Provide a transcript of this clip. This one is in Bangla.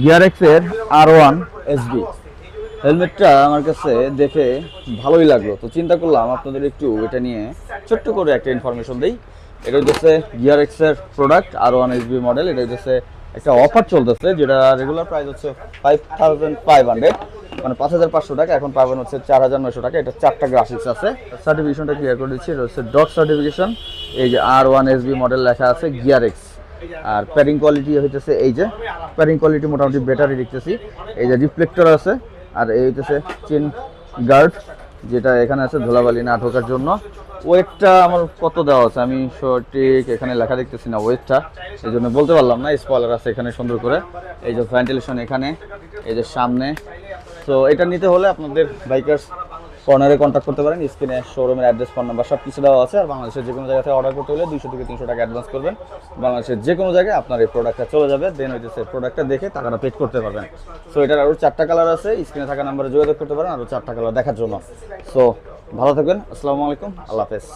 গিয়ারেক্সের R1 SB হেলমেটটা আমার কাছে দেখে ভালোই লাগলো, তো চিন্তা করলাম আপনাদের একটু এটা নিয়ে ছোট্ট করে একটা ইনফরমেশন দিই। এটা হচ্ছে গিয়ারেক্সের প্রোডাক্ট R1 SB মডেল। এটা হচ্ছে একটা অফার চলতেছে, যেটা রেগুলার প্রাইস হচ্ছে 5500, মানে 5500 টাকা, এখন পাবেন হচ্ছে 4900 টাকা। এটা 4টা গ্রাফিক্স আছে। সার্টিফিকেশনটা ক্লিয়ার করে দিচ্ছি, এটা হচ্ছে ডট সার্টিফিকেশন। এই যে R1 SB মডেল লেখা আছে গিয়ারেক্স। আর প্যারিং কোয়ালিটি হইতেছে, এই যে প্যারিং কোয়ালিটি মোটামুটি বেটারই দেখতেছি। এই যে রিফ্লেক্টর আছে, আর এই হইতেছে চেন গার্ড, যেটা এখানে আছে ধুলাবালি না ঢোকার জন্য। ওয়েটটা আমার কত দেওয়া আছে আমি সঠিক এখানে লেখা দেখতেছি না ওয়েটটা, এই জন্য বলতে পারলাম না। স্পয়লার আছে এখানে সুন্দর করে, এই যে ভেন্টিলেশন এখানে, এই যে সামনে। তো এটা নিতে হলে আপনাদের বাইকার্স কর্নারে কন্ট্যাক্ট করতে পারেন। স্ক্রিনে শোরুমের অ্যাড্রেস, ফোন নাম্বার সব কিছু দেওয়া আছে। আর বাংলাদেশের যে কোনো জায়গা থেকে অর্ডার করতে হলে 200 থেকে 300 টাকা অ্যাডভান্স করবেন। বাংলাদেশের যে কোনো জায়গায় আপনার এই প্রোডাক্টটা চলে যাবে, দেন হইতেছে প্রোডাক্টটা দেখে টাকাটা পেড করতে পারবেন। সো এটার আরও 4টা কালার আছে, স্ক্রিনে থাকা নাম্বারে যোগাযোগ করতে পারেন আরও 4টা কালার দেখার জন্য। সো ভালো থাকবেন, আসসালামু আলাইকুম, আল্লাহ হাফেজ।